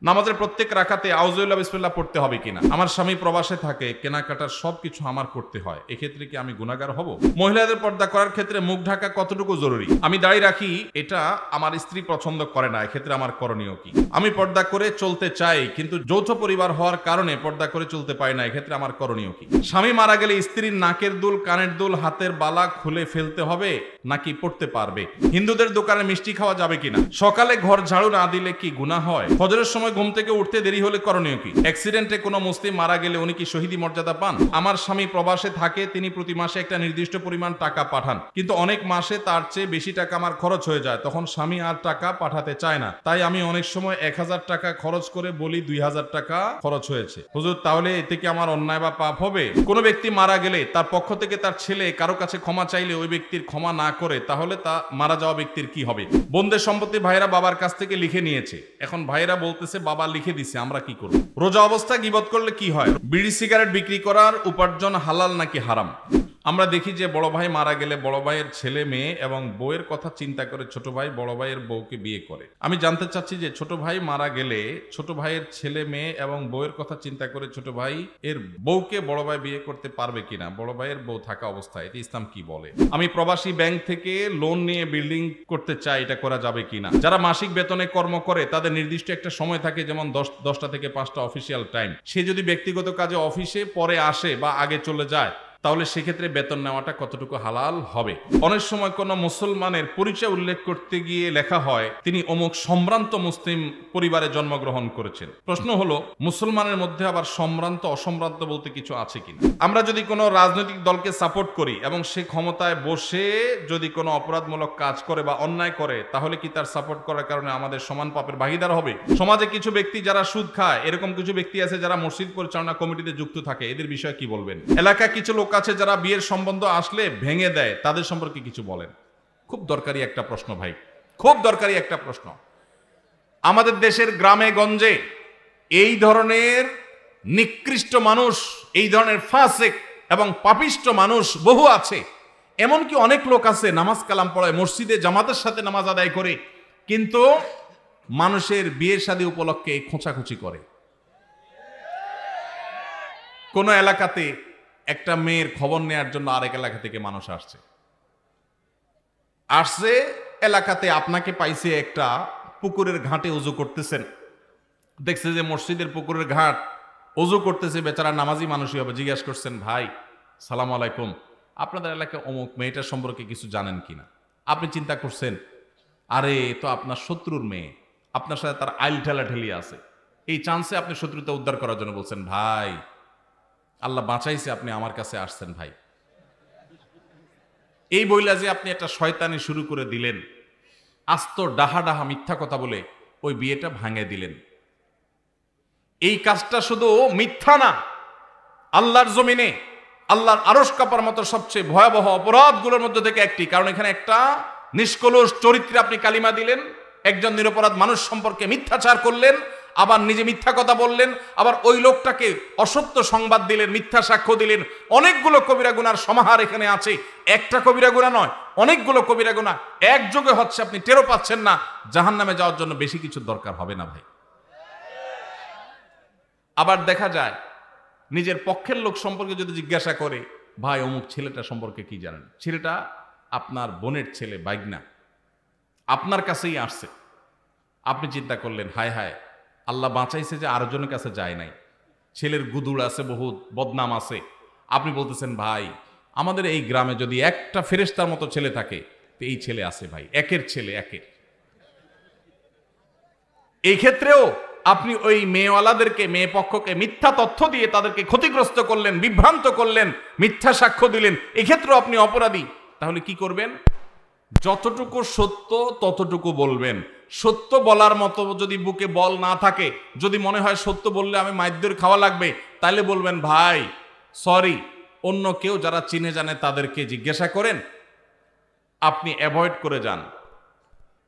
নামাজের প্রত্যেক রাকাতে আউযুবিল্লাহ বিসমিল্লাহ পড়তে হবে কিনা? আমার স্বামী প্রবাসে থাকে, কেনাকাটার সবকিছু আমার করতে হয়, এক্ষেত্রে কি আমি গুনাহগার হব? মহিলাদের পর্দা করার ক্ষেত্রে মুখ ঢাকা কতটুকু জরুরি? আমি দাড়ি রাখি, এটা আমার স্ত্রী পছন্দ করে না, এক্ষেত্রে আমার করণীয় কি? আমি পর্দা করে চলতে চাই, কিন্তু যৌথ পরিবার হওয়ার কারণে পর্দা করে চলতে পারি না, এক্ষেত্রে আমার করণীয় কি? স্বামী মারা গেলে স্ত্রীর নাকের দুল, কানের দুল, হাতের বালা খুলে ফেলতে হবে নাকি পড়তে পারবে? হিন্দুদের দোকানে মিষ্টি খাওয়া যাবে কিনা? সকালে ঘর ঝাড়ু না দিলে কি গুনাহ হয়? ফজরের সময় ঘুম থেকে উঠতে দেরি হলে করণীয় কি? অ্যাক্সিডেন্টে কোনো মুসলিম মারা গেলে উনি কি শহীদি মর্যাদা পান? আমার স্বামী প্রবাসে থাকে, তিনি প্রতি মাসে একটা নির্দিষ্ট পরিমাণ টাকা পাঠান, কিন্তু অনেক মাসে তার চেয়ে বেশি টাকা আমার খরচ হয়ে যায়, তখন স্বামী আর টাকা পাঠাতে চায় না, তাই আমি অনেক সময় 1000 টাকা খরচ করে বলি 2000 টাকা খরচ হয়েছে। হুজুর, তাহলে এতে কি আমার অন্যায় বা পাপ হবে? কোনো ব্যক্তি মারা গেলে তার পক্ষ থেকে তার ছেলে কারো কাছে ক্ষমা চাইলে ওই ব্যক্তির ক্ষমা না করে, তাহলে তা মারা যাওয়া ব্যক্তির কি হবে? বোনদের সম্পত্তি ভাইরা বাবার কাছ থেকে লিখে নিয়েছে, এখন ভাইরা বলতেছে বাবা লিখে দিছে, আমরা কি করব? রোজা অবস্থায় গীবত করলে কি হয়? বিড়ি সিগারেট বিক্রি করার উপার্জন হালাল নাকি হারাম? আমরা দেখি যে বড় ভাই মারা গেলে বড় ভাইয়ের ছেলে মেয়ে এবং বউয়ের কথা চিন্তা করে ছোট ভাই বড় ভাইয়ের বউকে বিয়ে করে। আমি জানতে চাচ্ছি যে ছোট ভাই মারা গেলে ছোট ভাইয়ের ছেলে মেয়ে এবং বউয়ের কথা চিন্তা করে ছোট ভাই এর বউকে বড় ভাই বিয়ে করতে পারবে কিনা, বড় ভাইয়ের বউ থাকা অবস্থায়? এটা ইসলাম কি বলে? আমি প্রবাসী ব্যাংক থেকে লোন নিয়ে বিল্ডিং করতে চাই, এটা করা যাবে কিনা? যারা মাসিক বেতনে কর্ম করে তাদের নির্দিষ্ট একটা সময় থাকে, যেমন 10টা থেকে 5টা অফিসিয়াল টাইম। সে যদি ব্যক্তিগত কাজে অফিসে পরে আসে বা আগে চলে যায়, তাহলে সেক্ষেত্রে বেতন নেওয়াটা কতটুকু হালাল হবে? অনেক সময় কোনো মুসলমানের পরিচয় উল্লেখ করতে গিয়ে লেখা হয় তিনি অমুক সম্ভ্রান্ত মুসলিম পরিবারে জন্মগ্রহণ করেছেন। প্রশ্ন হলো, মুসলমানের মধ্যে আবার সম্ভ্রান্ত অসম্ভ্রান্ত বলতে কিছু আছে কিনা? আমরা যদি কোনো রাজনৈতিক দলকে সাপোর্ট করি এবং সে ক্ষমতায় বসে যদি কোনো অপরাধমূলক কাজ করে বা অন্যায় করে, তাহলে কি তার সাপোর্ট করার কারণে আমাদের সমান পাপের ভাগীদার হবে? সমাজে কিছু ব্যক্তি যারা সুদ খায়, এরকম কিছু ব্যক্তি আছে যারা মসজিদ পরিচালনা কমিটিতে যুক্ত থাকে, এদের বিষয়ে কি বলবেন? এলাকায় কিছু লোক আছে যারা বিয়ের সম্বন্ধ আসলে ভেঙে দেয়, তাদের সম্পর্কে কিছু বলেন। খুব দরকারি একটা প্রশ্ন ভাই, খুব দরকারি একটা প্রশ্ন। আমাদের দেশের গ্রামে গঞ্জে এই ধরনের নিকৃষ্ট মানুষ, এই ধরনের ফাসিক এবং পাপিষ্ট মানুষ বহু আছে। এমনকি অনেক লোক আছে নামাজ কালাম পড়ায়, মসজিদে জামাতের সাথে নামাজ আদায় করে, কিন্তু মানুষের বিয়ে শাদী উপলক্ষে খোঁচাখুচি করে। কোন এলাকাতে একটা মেয়ের খবর নেওয়ার জন্য আরেক এলাকা থেকে মানুষ আসছে এলাকাতে আপনাকে পাইছে একটা পুকুরের ঘাটে উজু করতেছেন, দেখছে যে মসজিদের পুকুরের ঘাট, উজু করতেছে, বেচারা নামাজি মানুষই হবে। জিজ্ঞাসা করছেন, ভাই সালাম আলাইকুম, আপনাদের এলাকায় অমুক মেয়েটার সম্পর্কে কিছু জানেন কিনা? আপনি চিন্তা করছেন, আরে তো আপনার শত্রুর মেয়ে, আপনার সাথে তার আইল ঠেলাঠেলি আছে, এই চান্সে আপনি শত্রুতা উদ্ধার করার জন্য বলছেন, ভাই আল্লাহ বাঁচাইছে আপনি আমার কাছে আসছেন ভাই। এই বইলা যে আপনি একটা শয়তানি শুরু করে দিলেন, আস্ত ডাহা ডাহা মিথ্যা কথা বলে ওই বিয়েটা ভাঙে দিলেন। এই কাজটা শুধু মিথ্যা না, আল্লাহর জমিনে আল্লাহর আরশ কাঁপার মতো সবচেয়ে ভয়াবহ অপরাধগুলোর মধ্যে থেকে একটি। কারণ এখানে একটা নিষ্কলুষ চরিত্রে আপনি কালিমা দিলেন, একজন নিরপরাধ মানুষ সম্পর্কে মিথ্যাচার করলেন, আবার নিজে মিথ্যা কথা বললেন, আবার ওই লোকটাকে অসত্য সংবাদ দিলেন, মিথ্যা সাক্ষ্য দিলেন। অনেকগুলো কবিরা গুনার সমাহার এখানে আছে, একটা কবিরা গুনাহ নয়, অনেকগুলো কবিরা গুনাহ একযোগে হচ্ছে, আপনি টেরও পাচ্ছেন না। জাহান্নামে যাওয়ার জন্য বেশি কিছু দরকার হবে না ভাই। আবার দেখা যায় নিজের পক্ষের লোক সম্পর্কে যদি জিজ্ঞাসা করে, ভাই অমুক ছেলেটা সম্পর্কে কি জানেন? ছেলেটা আপনার বোনের ছেলে, বাইগনা, আপনার কাছেই আসছে। আপনি চিন্তা করলেন, হায় হায় আল্লাহ বাঁচাইছে যে আরেকজনের কাছে যায় নাই, ছেলের গুদুর আছে, বহুত বদনাম আছে। আপনি বলতেছেন, ভাই আমাদের এই গ্রামে যদি একটা ফেরেশতার মতো ছেলে থাকে তো এই ছেলে আছে ভাই, একের ছেলে একের। এই ক্ষেত্রেও আপনি ওই মেয়েওয়ালাদেরকে, মেয়ে পক্ষকে মিথ্যা তথ্য দিয়ে তাদেরকে ক্ষতিগ্রস্ত করলেন, বিভ্রান্ত করলেন, মিথ্যা সাক্ষ্য দিলেন, এক্ষেত্রেও আপনি অপরাধী। তাহলে কি করবেন? যতটুকু সত্য ততটুকু বলবেন। সত্য বলার মতো যদি বুকে বল না থাকে, যদি মনে হয় সত্য বললে আমি মাইদ্যের খাওয়া লাগবে, তাহলে বলবেন, ভাই সরি, অন্য কেউ যারা চিনে জানে তাদেরকে জিজ্ঞাসা করেন, আপনি অ্যাভয়েড করে যান।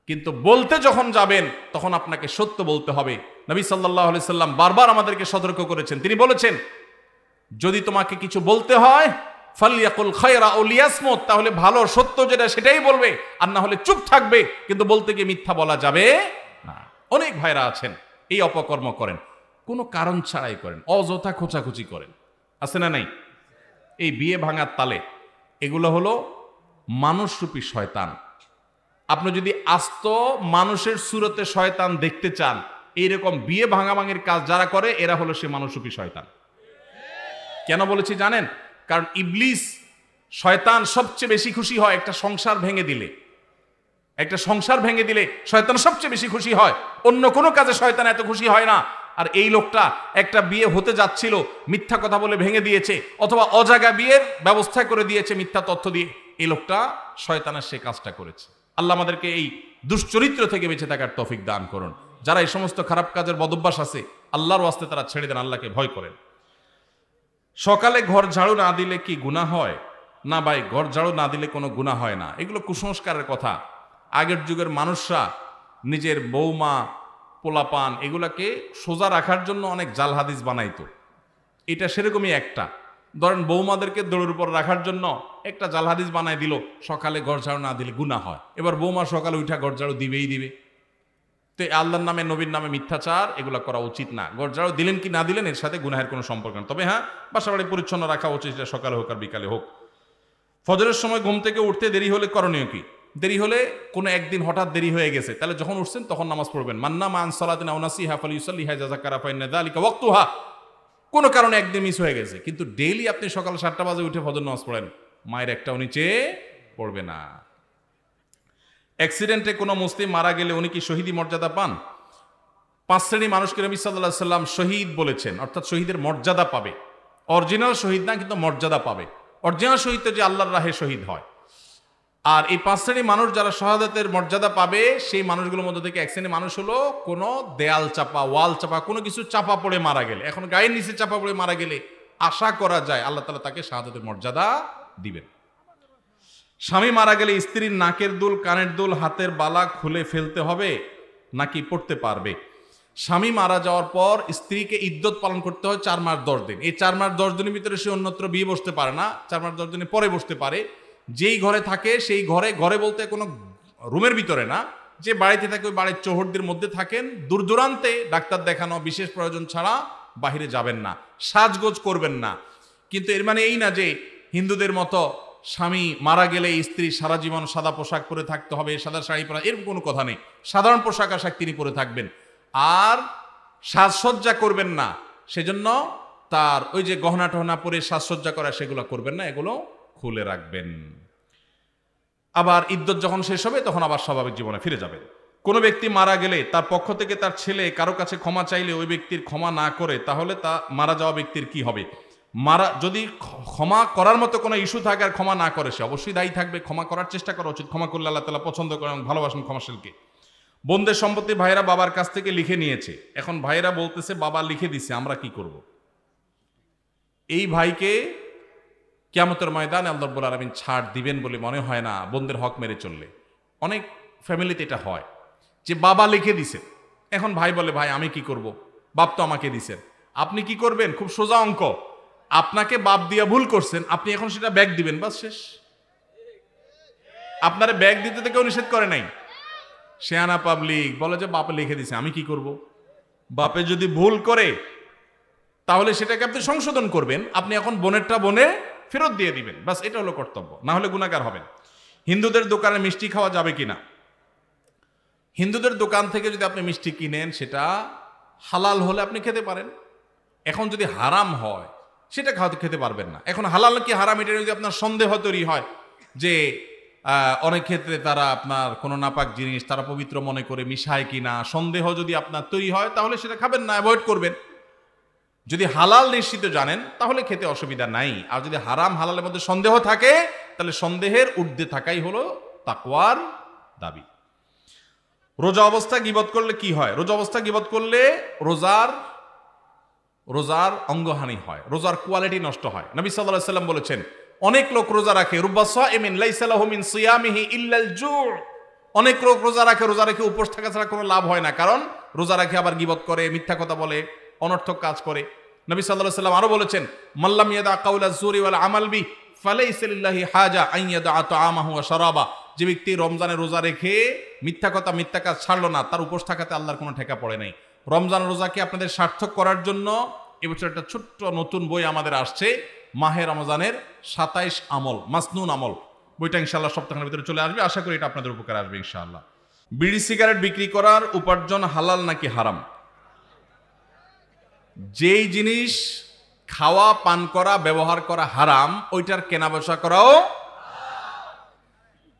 কিন্তু বলতে যখন যাবেন তখন আপনাকে সত্য বলতে হবে। নবী সাল্লাল্লাহু আলাইহি সাল্লাম বারবার আমাদেরকে সতর্ক করেছেন। তিনি বলেছেন, যদি তোমাকে কিছু বলতে হয় ফালিয়াকুল খায়রা আও লিয়াসমুত, তাহলে ভালো সত্য যেটা সেটাই বলবে, আর না হলে চুপ থাকবে। কিন্তু বলতে গিয়ে মিথ্যা বলা যাবে না। অনেক ভাইরা আছেন এই অপকর্ম করেন, কোনো কারণ ছাড়াই করেন, অযথা খোঁচাখুচি করেন, আছে না নাই? এই বিয়ে ভাঙার তালে এগুলো হলো মানুষরূপী শয়তান। আপনি যদি আস্ত মানুষের সুরতে শয়তান দেখতে চান, এইরকম বিয়ে ভাঙাভাঙির কাজ যারা করে এরা হলো সে মানুষরূপী শয়তান। কেন বলেছি জানেন? কারণ ইবলিস শয়তান সবচেয়ে বেশি খুশি হয় একটা সংসার ভেঙে দিলে। একটা সংসার ভেঙে দিলে শয়তান সবচেয়ে বেশি খুশি হয়, অন্য কোনো কাজে শয়তান এত খুশি হয় না। আর এই লোকটা একটা বিয়ে হতে যাচ্ছিল, মিথ্যা কথা বলে ভেঙে দিয়েছে, অথবা অজাগা বিয়ের ব্যবস্থা করে দিয়েছে মিথ্যা তথ্য দিয়ে। এই লোকটা শয়তানের সে কাজটা করেছে। আল্লাহ আমাদেরকে এই দুশ্চরিত্র থেকে বেঁচে থাকার তৌফিক দান করুন। যারা এই সমস্ত খারাপ কাজের বদভ্যাস আছে, আল্লাহর ওয়াস্তে তারা ছেড়ে দেন, আল্লাহকে ভয় করেন। সকালে ঘর ঝাড়ু না দিলে কি গুনাহ হয়? না ভাই, ঘর ঝাড়ু না দিলে কোনো গুনাহ হয় না। এগুলো কুসংস্কারের কথা। আগের যুগের মানুষরা নিজের বৌমা, পোলাপান এগুলাকে সোজা রাখার জন্য অনেক জাল হাদিস বানাইতো। এটা সেরকমই একটা। ধরেন বৌমাদেরকে দৌড়ের উপর রাখার জন্য একটা জাল হাদিস বানাই দিল, সকালে ঘর ঝাড়ু না দিলে গুনাহ হয়। এবার বৌমা সকালে উঠা ঘর ঝাড়ু দিবেই দিবে। তো আল্লাহর নামে, নবীর নামে মিথ্যাচার এগুলা করা উচিত না। ঘর ঝাড়ু দিলেন কি না দিলেন এর সাথে গুনাহের কোনো সম্পর্ক না। তবে হ্যাঁ, বাসাবাড়ি পরিচ্ছন্ন রাখা উচিত, সেটা সকালে হোক আর বিকালে হোক। ফজরের সময় ঘুম থেকে উঠতে দেরি হলে করণীয় কি? দেরি হলে কোনো একদিন হঠাৎ দেরি হয়ে গেছে, তাহলে যখন উঠছেন তখন নামাজ পড়বেন। মান্না মান সালাতিন আও নাসিহা ফালিউসাল্লিহা যাযাকারা ফাইন্না যালিকা ওয়াক্তুহা। কোনো কারণে একদিন মিস হয়ে গেছে, কিন্তু ডেইলি আপনি সকাল 7টা বাজে উঠে ফজর নামাজ পড়েন, মায়ের একটাও নিচে পড়বে না। অ্যাক্সিডেন্টে কোনো মুসলিম মারা গেলে উনি কি শহীদি মর্যাদা পান? 5 শ্রেণী মানুষকে নবী সাল্লাল্লাহু আলাইহি সাল্লাম শহীদ বলেছেন, অর্থাৎ শহীদের মর্যাদা পাবে। অরিজিনাল শহীদ না, কিন্তু মর্যাদা পাবে। অরিজিনাল শহীদ তো যে আল্লাহর রাহে শহীদ হয়। আর এই 5 শ্রেণী মানুষ যারা শাহাদাতের মর্যাদা পাবে, সেই মানুষগুলোর মধ্যে থেকে 1 শ্রেণী মানুষ হলো কোনো দেয়াল চাপা, ওয়াল চাপা, কোনো কিছু চাপা পড়ে মারা গেলে, এখন গায়ের নিচে চাপা পড়ে মারা গেলে আশা করা যায় আল্লাহ তাআলা তাকে শাহাদাতের মর্যাদা দিবেন। স্বামী মারা গেলে স্ত্রীর নাকের দুল, কানের দুল, হাতের বালা খুলে ফেলতে হবে নাকি পড়তে পারবে? স্বামী মারা যাওয়ার পর স্ত্রীকে ইদ্যত পালন করতে হয় 4 মাস 10 দিন। এই 4 মাস 10 দিনের ভিতরে সে অন্যত্র বিয়ে বসতে পারে না, 4 মাস 10 দিনের পরে বসতে পারে। যেই ঘরে থাকে সেই ঘরে, ঘরে বলতে কোনো রুমের ভিতরে না, যে বাড়িতে থাকে ওই বাড়ির চৌহদ্দির মধ্যে থাকেন। দূর দূরান্তে ডাক্তার দেখানো বিশেষ প্রয়োজন ছাড়া বাহিরে যাবেন না, সাজগোজ করবেন না। কিন্তু এর মানে এই না যে হিন্দুদের মতো স্বামী মারা গেলে স্ত্রী সারা জীবন সাদা পোশাক পরে থাকতে হবে, সাদা শাড়ি পরা, এরকম কোনো কথা নেই। সাধারণ পোশাক আশাক তিনি পরে থাকবেন, আর সাজসজ্জা করবেন না। সেজন্য তার ওই যে গহনা টহনা পরে সাজসজ্জা করা সেগুলো করবেন না, এগুলো খুলে রাখবেন। আবার ইদ্যত যখন শেষ হবে তখন আবার স্বাভাবিক জীবনে ফিরে যাবেন। কোনো ব্যক্তি মারা গেলে তার পক্ষ থেকে তার ছেলে কারো কাছে ক্ষমা চাইলে ওই ব্যক্তির ক্ষমা না করে, তাহলে তা মারা যাওয়া ব্যক্তির কি হবে? যদি ক্ষমা করার মতো কোনো ইস্যু থাকে আর ক্ষমা না করে, সে অবশ্যই দায়ী থাকবে। ক্ষমা করার চেষ্টা করা উচিত। ক্ষমা করলে আল্লাহ তাআলা পছন্দ করেন এবং ভালোবাসেন ক্ষমাশীলকে। বোনদের সম্পত্তি ভাইরা বাবার কাছ থেকে লিখে নিয়েছে, এখন ভাইরা বলতেছে বাবা লিখে দিছে, আমরা কি করব? এই ভাইকে কিয়ামতের ময়দানে আল্লাহ রাব্বুল আলামিন ছাড় দিবেন বলে মনে হয় না, বোনদের হক মেরে চললে। অনেক ফ্যামিলিতে এটা হয় যে বাবা লিখে দিছে, এখন ভাই বলে ভাই আমি কি করব, বাপ তো আমাকে দিছেন। আপনি কি করবেন? খুব সোজা অঙ্ক। আপনাকে বাপ দিয়া ভুল করছেন, আপনি এখন সেটা ব্যাগ দিবেন, বাস শেষ। আপনারে ব্যাগ দিতে তো কেউ নিষেধ করে নাই। শেয়ানা পাবলিক বলে যে বাপে লিখে দিছে, আমি কি করব? বাপে যদি ভুল করে তাহলে সেটাকে আপনি সংশোধন করবেন, আপনি এখন বোনেরটা বোনে ফেরত দিয়ে দিবেন, বাস এটা হলো কর্তব্য, না হলে গুনাহগার হবেন। হিন্দুদের দোকানে মিষ্টি খাওয়া যাবে কিনা? হিন্দুদের দোকান থেকে যদি আপনি মিষ্টি কিনেন সেটা হালাল হলে আপনি খেতে পারেন। এখন যদি হারাম হয় সেটা খেতে পারবেন না। এখন হালাল কি হারাম এটা যদি আপনার সন্দেহ তৈরি হয় যে অনেক ক্ষেত্রে তারা আপনার কোনো নাপাক জিনিস তারা পবিত্র মনে করে মিশায় কিনা, সন্দেহ যদি আপনার তৈরি হয় তাহলে সেটা খাবেন না, অ্যাভয়েড করবেন। যদি হালাল নিশ্চিত জানেন তাহলে খেতে অসুবিধা নাই। আর যদি হারাম হালালের মধ্যে সন্দেহ থাকে তাহলে সন্দেহের ঊর্ধ্বে থাকাই হলো তাকওয়ার দাবি। রোজা অবস্থা গীবত করলে কি হয়? রোজা অবস্থা গীবত করলে রোজার অঙ্গহানি হয়, রোজার কোয়ালিটি নষ্ট হয়। নবী সাল্লাল্লাহু আলাইহি ওয়াসাল্লাম বলেছেন, অনেক লোক রোজা রাখে, রুব্বা সাইমিন লাইসা লাহু মিন সিয়ামিহি ইল্লাল জু'। অনেক লোক রোজা রেখে উপোস থাকা ছাড়া কোনো লাভ হয় না, কারণ রোজা রাখে আবার গীবত করে, মিথ্যা কথা বলে, অনর্থক কাজ করে। নবী সাল্লাল্লাহু আলাইহি ওয়াসাল্লাম আরো বলেছেন, মাল্লাম ইয়াদা কাউলা যুরি ওয়াল আমাল বি ফালাইসা লিল্লাহি হাজা আন ইয়াদা তাআমাহু ওয়া শারাবা। যে ব্যক্তি রমজানে রোজা রেখে মিথ্যা কথা মিথ্যা কাজ ছাড়লো না, তার উপোস থাকাতে আল্লাহর কোনো ঠেকা পড়ে নাই। রমজান রোজাকে আপনাদের সার্থক করার জন্য এবছর একটা ছোট্ট নতুন বই আমাদের আসছে, মাহে রমজানের 27 আমল, মাসনুন আমল। বইটা ইনশাআল্লাহ সপ্তাহের ভিতরে চলে আসবে, আশা করি এটা আপনাদের উপকার আসবে ইনশাআল্লাহ। বিড়ি সিগারেট বিক্রি করার উপার্জন হালাল নাকি হারাম? যেই জিনিস খাওয়া, পান করা, ব্যবহার করা হারাম, ওইটার কেনা বেচা করাও।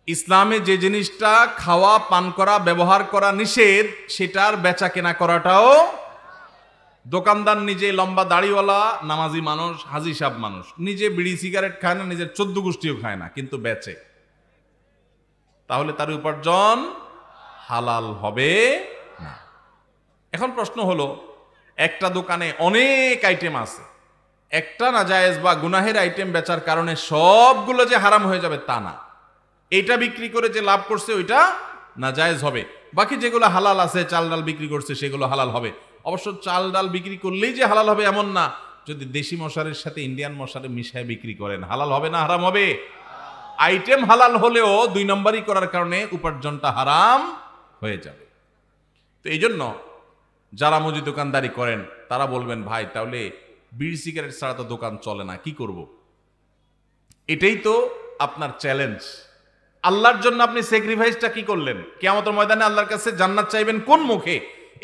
ইসলামে যে জিনিসটা খাওয়া, পান করা, ব্যবহার করা নিষেধ, সেটার বেচা কেনা করাটাও। দোকানদার নিজে লম্বা দাড়িওয়ালা নামাজি মানুষ, হাজি সাহেব মানুষ, নিজে বিড়ি সিগারেট খায় না, নিজের 14 গোষ্ঠীও খায় না, কিন্তু বেচে, তাহলে তার উপার্জন হালাল হবে না। এখন প্রশ্ন হলো, একটা দোকানে অনেক আইটেম আছে, একটা নাজায়েজ বা গুনাহের আইটেম বেচার কারণে সবগুলো যে হারাম হয়ে যাবে তা না। এইটা বিক্রি করে যে লাভ করছে ওইটা নাজায়েজ হবে, বাকি যেগুলো হালাল আছে, চাল ডাল বিক্রি করছে সেগুলো হালাল হবে। অবশ্য চাল ডাল বিক্রি করলেই যে হালাল হবে এমন না, যদি দেশি মশারের সাথে ইন্ডিয়ান মশারে মিশিয়ে বিক্রি করেন হালাল হবে না হারাম হবে? আইটেম হালাল হলেও 2 নম্বরই করার কারণে উপার্জনটা হারাম হয়ে যাবে। তো এই জন্য যারা মুদি দোকানদারি করেন তারা বলবেন, ভাই তাহলে বিড়ি সিগারেট ছাড়া তো দোকান চলে না, কি করব? এটাই তো আপনার চ্যালেঞ্জ। আল্লাহর জন্য আপনি স্যাক্রিফাইসটা কি করলেন? কিয়ামতের ময়দানে আল্লাহর কাছে জান্নাত চাইবেন কোন মুখে?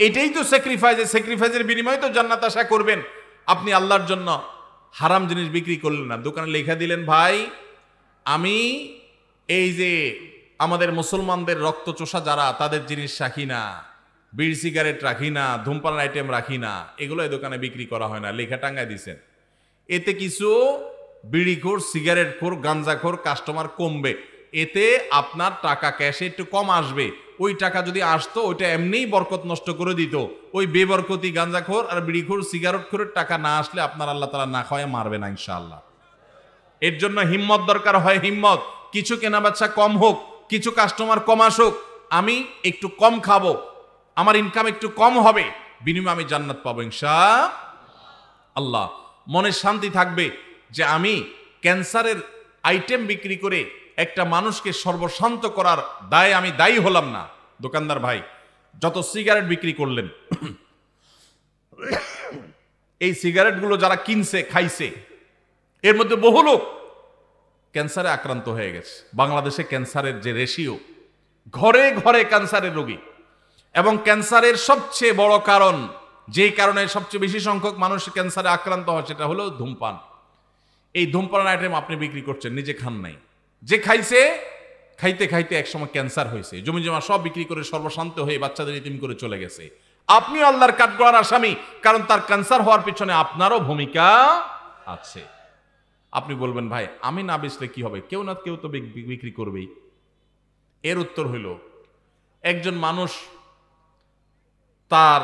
এটাই তো স্যাক্রিফাইস। স্যাক্রিফাইসের বিনিময়ে তো জান্নাত আশা করবেন। আপনি আল্লাহর জন্য হারাম জিনিস বিক্রি করলেন না, দোকানে লেখা দিলেন, ভাই আমি এই যে আমাদের মুসলমানদের রক্তচোষা যারা, তাদের জিনিস রাখি না, বিড়ি সিগারেট রাখি না, ধূমপান আইটেম রাখি না, এগুলো এই দোকানে বিক্রি করা হয় না, লেখা টাঙ্গায় দিছেন। এতে কিছু বিড়িখোর, সিগারেটখোর, গাঞ্জাখোর কাস্টমার কমবে, এতে আপনার টাকা ক্যাশে একটু কম আসবে। ওই টাকা যদি আসতো ওইটা এমনিই বরকত নষ্ট করে দিত। ওই বেবরকতি গাঞ্জাখোর আর বিড়িখোর, সিগারেটখোরের টাকা না আসলে আপনার আল্লাহ তাআলা না খাওয়ায় মারবে না ইনশাআল্লাহ। এর জন্য হিম্মত দরকার হয়, হিম্মত। কিছু কেনাবেচা কম হোক, কিছু কাস্টমার কম আসুক, আমি একটু কম খাবো, আমার ইনকাম একটু কম হবে, বিনিময়ে আমি জান্নাত পাবো ইনশাআল্লাহ। মনে শান্তি থাকবে যে আমি ক্যান্সারের আইটেম বিক্রি করে একটা মানুষকে সর্বশান্ত করার দায়ে আমি দায়ী হলাম না। দোকানদার ভাই যত সিগারেট বিক্রি করলেন, এই সিগারেটগুলো যারা কিনছে, খাইছে, এর মধ্যে বহু লোক ক্যান্সারে আক্রান্ত হয়ে গেছে। বাংলাদেশে ক্যান্সারের যে রেশিও, ঘরে ঘরে ক্যান্সারের রোগী, এবং ক্যান্সারের সবচেয়ে বড় কারণ, যেই কারণে সবচেয়ে বেশি সংখ্যক মানুষ ক্যান্সারে আক্রান্ত হয়, সেটা হলো ধূমপান। এই ধূমপান আইটেম আপনি বিক্রি করছেন, নিজে খান নাই, যে খাইছে, খাইতে খাইতে একসময় ক্যান্সার হয়েছে, জমি জমা সব বিক্রি করে সর্বশান্ত হয়ে বাচ্চাদের ইতিম করে চলে গেছে। আপনি আল্লাহর কাঠগড়ার আসামি, কারণ তার ক্যান্সার হওয়ার পিছনে আপনারও ভূমিকা আছে। আপনি বলবেন, ভাই আমি না বেচলে কি হবে? কেউ না কেউ তো বিক্রি করবেই। এর উত্তর হইল, একজন মানুষ তার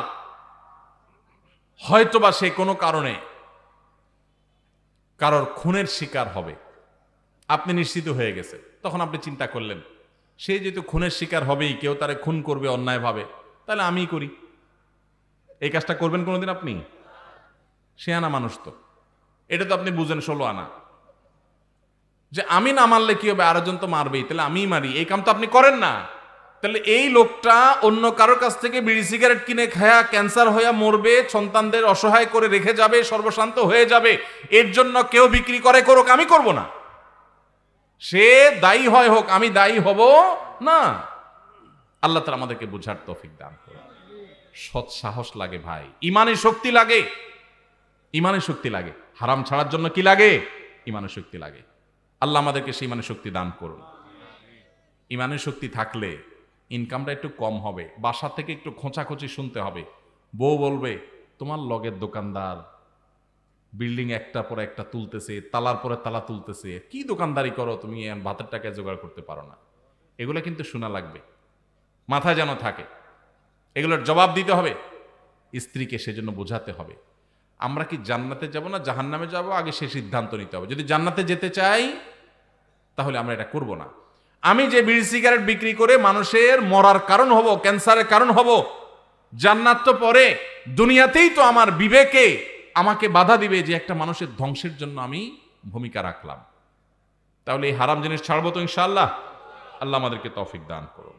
হয়তোবা সে কোনো কারণে কারোর খুনের শিকার হবে, আপনি নিশ্চিত হয়ে গেছে, তখন আপনি চিন্তা করলেন, সে যেহেতু খুনের শিকার হবেই, কেউ তারে খুন করবে অন্যায়ভাবে, তাহলে আমিই করি। এই কাজটা করবেন কোনোদিন আপনি? সে আনা মানুষ তো, এটা তো আপনি বুঝেন 16 আনা, যে আমি না মারলে কি হবে, আরেকজন তো মারবেই, তাহলে আমিই মারি, এই কাম তো আপনি করেন না। তাহলে এই লোকটা অন্য কারোর কাছ থেকে বিড়ি সিগারেট কিনে খায়া ক্যান্সার হইয়া মরবে, সন্তানদের অসহায় করে রেখে যাবে, সর্বশান্ত হয়ে যাবে, এর জন্য কেউ বিক্রি করে করুক, আমি করব না। সে দায়ী হয় হোক, আমি দায়ী হব না। আল্লাহ তাআলা আমাদেরকে বুঝার তৌফিক দান করুন। সৎ সাহস লাগে ভাই, ইমানের শক্তি লাগে, ইমানের শক্তি লাগে। হারাম ছাড়ার জন্য কি লাগে? ইমানের শক্তি লাগে। আল্লাহ আমাদেরকে সেই ইমানের শক্তি দান করুন। ইমানের শক্তি থাকলে ইনকামটা একটু কম হবে, বাসা থেকে একটু খোঁচাখুচি শুনতে হবে, বউ বলবে তোমার লগের দোকানদার বিল্ডিং একটার পর একটা তুলতেছে, তালার পরে তালা তুলতেছে, কি দোকানদারি করো তুমি, ভাতের টাকা জোগাড় করতে পারো না। এগুলো কিন্তু শোনা লাগবে, মাথায় যেন থাকে, এগুলোর জবাব দিতে হবে। স্ত্রীকে সেজন্য বোঝাতে হবে, আমরা কি জান্নাতে যাব না জাহান্নামে যাব, আগে সে সিদ্ধান্ত নিতে হবে। যদি জান্নাতে যেতে চাই তাহলে আমরা এটা করব না। আমি যে বিড়ি সিগারেট বিক্রি করে মানুষের মরার কারণ হব, ক্যান্সারের কারণ হব, জান্নাত তো পরে, দুনিয়াতেই তো আমার বিবেকে আমাকে বাধা দিবে যে একটা মানুষের ধ্বংসের জন্য আমি ভূমিকা রাখলাম। তাহলে এই হারাম জিনিস ছাড়বো তো ইনশাআল্লাহ। আল্লাহ আমাদেরকে তৌফিক দান করুন।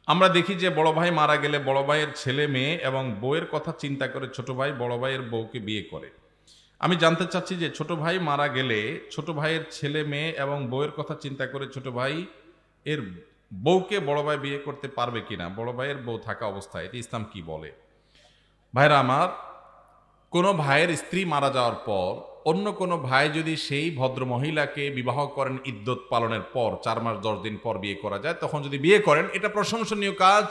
আমরা দেখি যে বড় ভাই মারা গেলে বড় ভাইয়ের ছেলে মেয়ে এবং বউয়ের কথা চিন্তা করে ছোট ভাই বড় ভাইয়ের বউকে বিয়ে করে। আমি জানতে চাচ্ছি যে ছোট ভাই মারা গেলে ছোট ভাইয়ের ছেলে মেয়ে এবং বউয়ের কথা চিন্তা করে ছোট ভাই এর বউকে বড় ভাই বিয়ে করতে পারবে কিনা, বড় ভাইয়ের বউ থাকা অবস্থায়, এটি ইসলাম কি বলে? ভাইরা আমার, কোনো ভাইয়ের স্ত্রী মারা যাওয়ার পর অন্য কোনো ভাই যদি সেই ভদ্র মহিলাকে বিবাহ করেন ইদ্যত পালনের পর 4 মাস 10 দিন পর বিয়ে করা যায়, তখন যদি বিয়ে করেন এটা প্রশংসনীয় কাজ।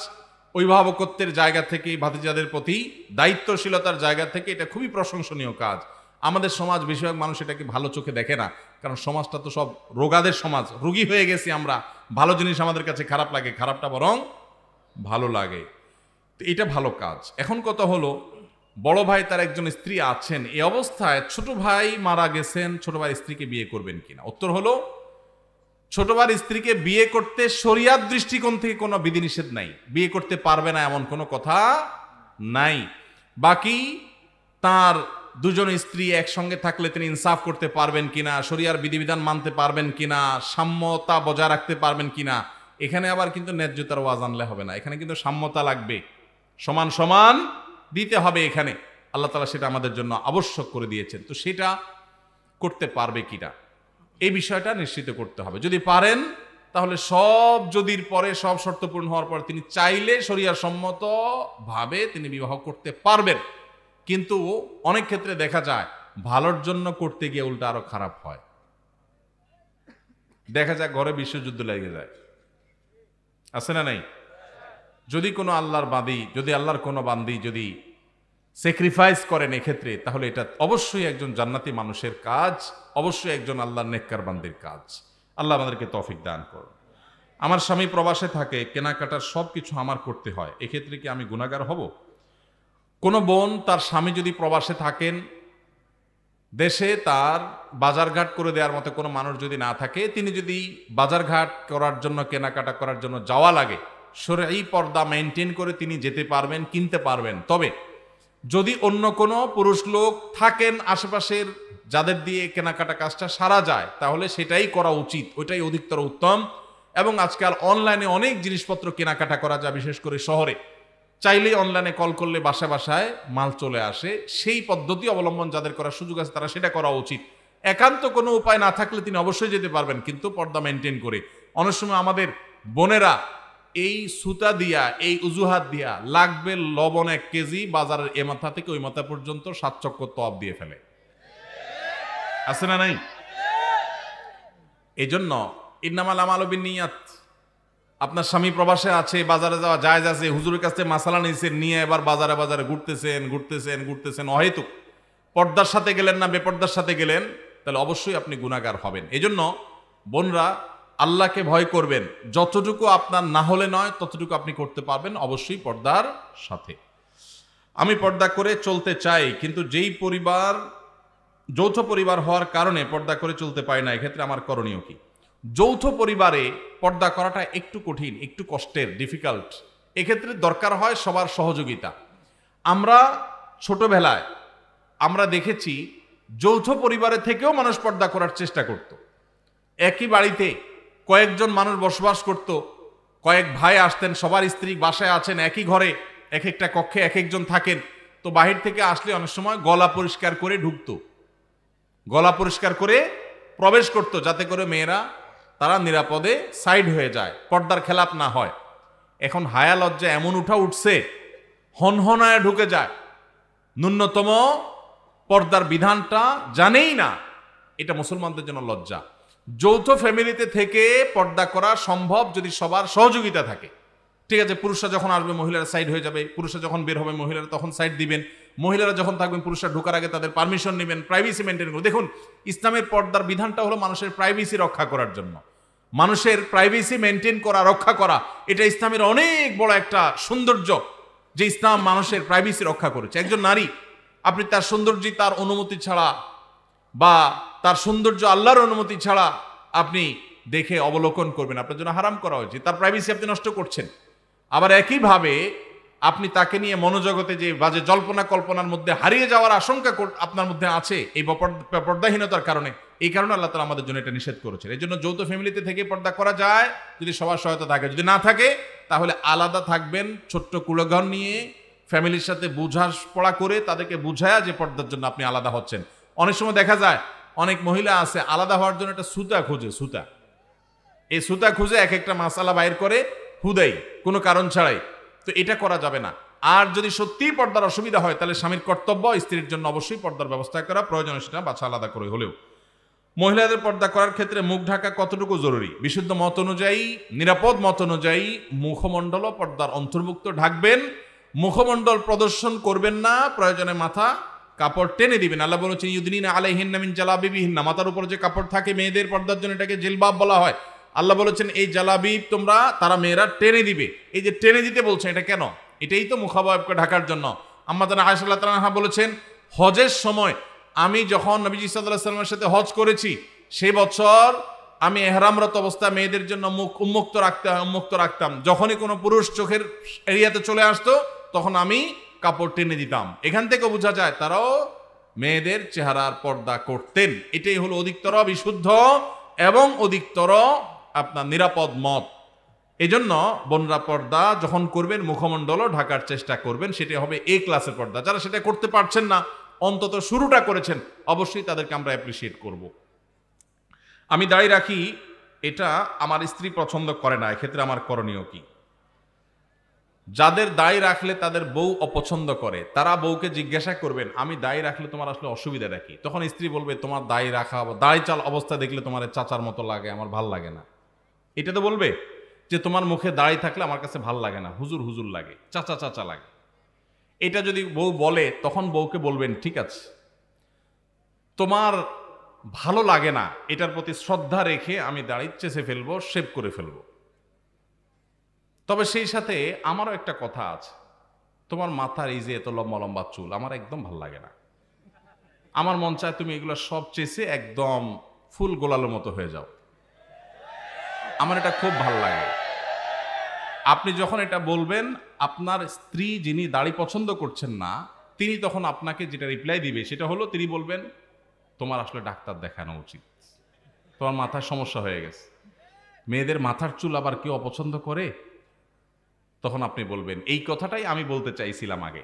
অভিভাবকত্বের জায়গা থেকে ভাতিজাদের প্রতি দায়িত্বশীলতার জায়গা থেকে এটা খুবই প্রশংসনীয় কাজ। আমাদের সমাজ বেশিরভাগ মানুষ এটাকে ভালো চোখে দেখে না, কারণ সমাজটা তো সব রোগাদের সমাজ, রোগী হয়ে গেছি আমরা। ভালো জিনিস আমাদের কাছে খারাপ লাগে, খারাপটা বরং ভালো লাগে। তো এটা ভালো কাজ। এখন কথা হলো, বড় ভাই তার একজন স্ত্রী আছেন, এই অবস্থায় ছোট ভাই মারা গেছেন, ছোট ভাইয়ের স্ত্রীকে বিয়ে করবেন কিনা? উত্তর হলো, ছোট ভাইয়ের স্ত্রীকে বিয়ে করতে শরিয়াত দৃষ্টিকোণ থেকে কোনো বিধিনিষেধ নাই, বিয়ে করতে পারবে না এমন কোনো কথা নাই। বাকি তার দুজন স্ত্রী একসঙ্গে থাকলে তিনি ইনসাফ করতে পারবেন কিনা, শরিয়ার বিধিবিধান মানতে পারবেন কিনা, সাম্যতা বজায় রাখতে পারবেন কিনা, এখানে আবার কিন্তু ন্যায্যতার ওয়াজ আনলে হবে না, এখানে কিন্তু সাম্যতা লাগবে, সমান সমান দিতে হবে। এখানে আল্লাহ তাআলা সেটা আমাদের জন্য আবশ্যক করে দিয়েছেন। তো সেটা করতে পারবে কিনা এই বিষয়টা নিশ্চিত করতে হবে। যদি পারেন তাহলে সব যদির পরে, সব শর্ত পূরণ হওয়ার পর তিনি চাইলে শরিয়া সম্মত ভাবে তিনি বিবাহ করতে পারবেন। কিন্তু অনেক ক্ষেত্রে দেখা যায় ভালোর জন্য করতে গিয়ে উল্টা আরো খারাপ হয়। দেখা যায় ঘরে বিশ্বযুদ্ধ লেগে যায়, আছে না নাই? যদি কোনো আল্লাহর বান্দী, যদি আল্লাহর কোনো বান্দী যদি স্যাক্রিফাইস করেন এক্ষেত্রে, তাহলে এটা অবশ্যই একজন জান্নাতি মানুষের কাজ, অবশ্যই একজন আল্লাহর নেককার বান্দির কাজ। আল্লাহ আমাদেরকে তৌফিক দান করুন। আমার স্বামী প্রবাসে থাকে, কেনাকাটার সব কিছু আমার করতে হয়, এক্ষেত্রে কি আমি গুনাহগার হব? কোনো বোন, তার স্বামী যদি প্রবাসে থাকেন, দেশে তার বাজারঘাট করে দেওয়ার মতো কোনো মানুষ যদি না থাকে, তিনি যদি বাজারঘাট করার জন্য, কেনাকাটা করার জন্য যাওয়া লাগে, শরঈ পর্দা মেনটেন করে তিনি যেতে পারবেন, কিনতে পারবেন। তবে যদি অন্য কোনো পুরুষ লোক থাকেন আশেপাশের, যাদের দিয়ে কেনাকাটা কাজটা সারা যায়, তাহলে সেটাই করা উচিত, ওইটাই অধিকতর উত্তম। এবং আজকাল অনলাইনে অনেক জিনিসপত্র কেনাকাটা করা যায়, বিশেষ করে শহরে চাইলেই অনলাইনে কল করলে বাসায় বাসায় মাল চলে আসে। সেই পদ্ধতি অবলম্বন যাদের করার সুযোগ আছে তারা সেটা করা উচিত। একান্ত কোনো উপায় না থাকলে তিনি অবশ্যই যেতে পারবেন, কিন্তু পর্দা মেনটেন করে। অনেক সময় আমাদের বোনেরা এই সুতা দিয়া, এই উজুহাত দিয়া লাগবে লবণ 1 কেজি, বাজারের এ মাথা থেকে ওই মাথা পর্যন্ত 7 চক্কর তওয়াব দিয়ে ফেলে, আছে না নাই? এই জন্য ইন্নামাল আমালু বিন্নিয়াত। আপনার স্বামী প্রবাসে আছে, বাজারে যাওয়া জায়েজ আছে, হুজুরের কাছে মাসালা নিয়েছেন, নিয়ে এবার বাজারে বাজারে ঘুরতেছেন অহেতুক, পর্দার সাথে গেলেন না বেপর্দার সাথে গেলেন, তাহলে অবশ্যই আপনি গুনাহগার হবেন। এই জন্য বোনরা আল্লাহকে ভয় করবেন, যতটুকু আপনার না হলে নয় ততটুকু আপনি করতে পারবেন, অবশ্যই পর্দার সাথে। আমি পর্দা করে চলতে চাই, কিন্তু যেই পরিবার যৌথ পরিবার হওয়ার কারণে পর্দা করে চলতে পারি না, এক্ষেত্রে আমার করণীয় কি? যৌথ পরিবারে পর্দা করাটা একটু কঠিন, একটু কষ্টের, ডিফিকাল্ট। এক্ষেত্রে দরকার হয় সবার সহযোগিতা। আমরা ছোটবেলায় আমরা দেখেছি যৌথ পরিবারে থেকেও মানুষ পর্দা করার চেষ্টা করত। একই বাড়িতে কয়েকজন মানুষ বসবাস করত, কয়েক ভাই আসতেন, সবার স্ত্রী বাসায় আছেন, একই ঘরে এক একটা কক্ষে এক একজন থাকেন। তো বাহির থেকে আসলে অনেক সময় গলা পরিষ্কার করে ঢুকতো, গলা পরিষ্কার করে প্রবেশ করত, যাতে করে মেয়েরা তারা নিরাপদে সাইড হয়ে যায়, পর্দার খেলাপ না হয়। এখন হায়া লজ্জা এমন উঠছে, হনহনায় ঢুকে যায়, ন্যূনতম পর্দার বিধানটা জানেই না। এটা মুসলমানদের জন্য লজ্জা। যৌথ ফ্যামিলিতে থেকে পর্দা করা সম্ভব যদি সবার সহযোগিতা থাকে। ঠিক আছে, পুরুষরা যখন আসবে মহিলারা সাইড হয়ে যাবে, পুরুষরা যখন বের হবে মহিলারা তখন সাইড দিবেন, মহিলারা যখন থাকবেন পুরুষরা ঢোকার আগে তাদের পারমিশন নেবেন, প্রাইভেসি মেনটেন করবেন। দেখুন, ইসলামের পর্দার বিধানটা হলো মানুষের প্রাইভেসি রক্ষা করার জন্য, মানুষের প্রাইভেসি মেনটেন করা, রক্ষা করা। এটা ইসলামের অনেক বড় একটা সৌন্দর্য যে ইসলাম মানুষের প্রাইভেসি রক্ষা করেছে। একজন নারী, আপনি তার সৌন্দর্য তার অনুমতি ছাড়া বা তার সৌন্দর্য আল্লাহর অনুমতি ছাড়া আপনি দেখে অবলোকন করবেন, আপনার জন্য হারাম করা হয়েছে, তার প্রাইভেসি আপনি নষ্ট করছেন। আবার একইভাবে আপনি তাকে নিয়ে মনোজগতে যে বাজে জল্পনা কল্পনার মধ্যে হারিয়ে যাওয়ার আশঙ্কা আপনার মধ্যে আছে এই পর্দাহীনতার কারণে, এই কারণে আল্লাহ তাআলা আমাদের জন্য এটা নিষেধ করেছেন। এই জন্য যৌথ ফ্যামিলিতে থেকে পর্দা করা যায় যদি সবার সহায়তা থাকে, যদি না থাকে তাহলে আলাদা থাকবেন, ছোট্ট কুলঘর নিয়ে ফ্যামিলির সাথে পড়া করে তাদেরকে বুঝায়া যে পর্দার জন্য আপনি আলাদা হচ্ছেন। অনেক সময় দেখা যায় অনেক মহিলা আছে আলাদা হওয়ার জন্য একটা সুতা খোঁজে, সুতা, এই সুতা খুঁজে এক একটা মাসালা বাইর করে হুদাই, কোনো কারণ ছাড়াই। তো এটা করা যাবে না। আর যদি সত্যিই পর্দার অসুবিধা হয় তাহলে স্বামীর কর্তব্য স্ত্রীর জন্য অবশ্যই পর্দার ব্যবস্থা করা, প্রয়োজন সেটা বাছা আলাদা করে হলেও। মহিলাদের পর্দা করার ক্ষেত্রে মুখ ঢাকা কতটুকু জরুরি? বিশুদ্ধ মত অনুযায়ী, নিরাপদ মত অনুযায়ী মুখমণ্ডলও পর্দার অন্তর্ভুক্ত ঢাকবেন, মুখমণ্ডল প্রদর্শন করবেন না, প্রয়োজনে মাথা কাপড় টেনে দিবেন। আল্লাহ বলেছেন ইউদিনিনা আলাইহিন্না মিন জালাবিবিহিন্না, মাথার উপর যে কাপড় থাকে মেয়েদের পর্দার জন্য এটাকে জিলবাব বলা হয়। আল্লাহ বলেছেন এই জালাবিব তারা মেয়েরা টেনে দিবে। এই যে টেনে দিতে বলছেন এটা কেন? এটাই তো মুখাবয়বকে ঢাকার জন্য। আম্মা জানা আয়েশা রাদিয়াল্লাহু তাআলা বলেছেন হজের সময় আমি যখন নবীজি সাল্লাল্লাহু আলাইহি ওয়াসাল্লামের সাথে হজ করেছি সেই বছর আমি ইহরামরত অবস্থায় মেয়েদের জন্য মুখ উন্মুক্ত রাখতাম। যখনই কোনো পুরুষ চোখের এরিয়াতে চলে আসতো তখন আমি কাপড় টেনে দিতাম। এখান থেকে বোঝা যায় তারাও মেয়েদের চেহারার পর্দা করতেন। এটাই হলো অধিকতর বিশুদ্ধ এবং অধিকতর আপনার নিরাপদ মত। এজন্য বোনরা পর্দা যখন করবেন মুখমণ্ডলও ঢাকার চেষ্টা করবেন, সেটা হবে এ ক্লাসের পর্দা। যারা সেটা করতে পারছেন না, অন্তত শুরুটা করেছেন, অবশ্যই তাদেরকে আমরা অ্যাপ্রিসিয়েট করব। আমি দাড়ি রাখি, এটা আমার স্ত্রী পছন্দ করে না, এক্ষেত্রে আমার করণীয় কি? যাদের দাড়ি রাখলে তাদের বউ অপছন্দ করে তারা বউকে জিজ্ঞাসা করবেন আমি দাড়ি রাখলে তোমার আসলে অসুবিধাটা কি? তখন স্ত্রী বলবে তোমার দাড়ি রাখা, দাড়ি চাল অবস্থা দেখলে তোমার চাচার মতো লাগে, আমার ভাল লাগে না। এটা তো বলবে যে তোমার মুখে দাড়ি থাকলে আমার কাছে ভাল লাগে না, হুজুর হুজুর লাগে, চাচা চাচা লাগে। এটা যদি বউ বলে তখন বউকে বলবেন ঠিক আছে, তোমার ভালো লাগে না, এটার প্রতি শ্রদ্ধা রেখে আমি দাড়ি চেঁচে ফেলবো, শেভ করে ফেলবো। তবে সেই সাথে আমারও একটা কথা আছে, তোমার মাথার এই যে এত লম্বা লম্বা চুল আমার একদম ভাল লাগে না, আমার মন চায় তুমি এগুলো সব চেঁচে একদম ফুল গোলালোর মতো হয়ে যাও, আমার এটা খুব ভাল লাগে। আপনি যখন এটা বলবেন আপনার স্ত্রী যিনি দাড়ি পছন্দ করছেন না তিনি তখন আপনাকে যেটা রিপ্লাই দিবে সেটা হলো তিনি বলবেন তোমার আসলে ডাক্তার দেখানো উচিত, তোমার মাথার সমস্যা হয়ে গেছে। মেয়েদের মাথার চুল আবার কেউ অপছন্দ করে? তখন আপনি বলবেন এই কথাটাই আমি বলতে চাইছিলাম আগে,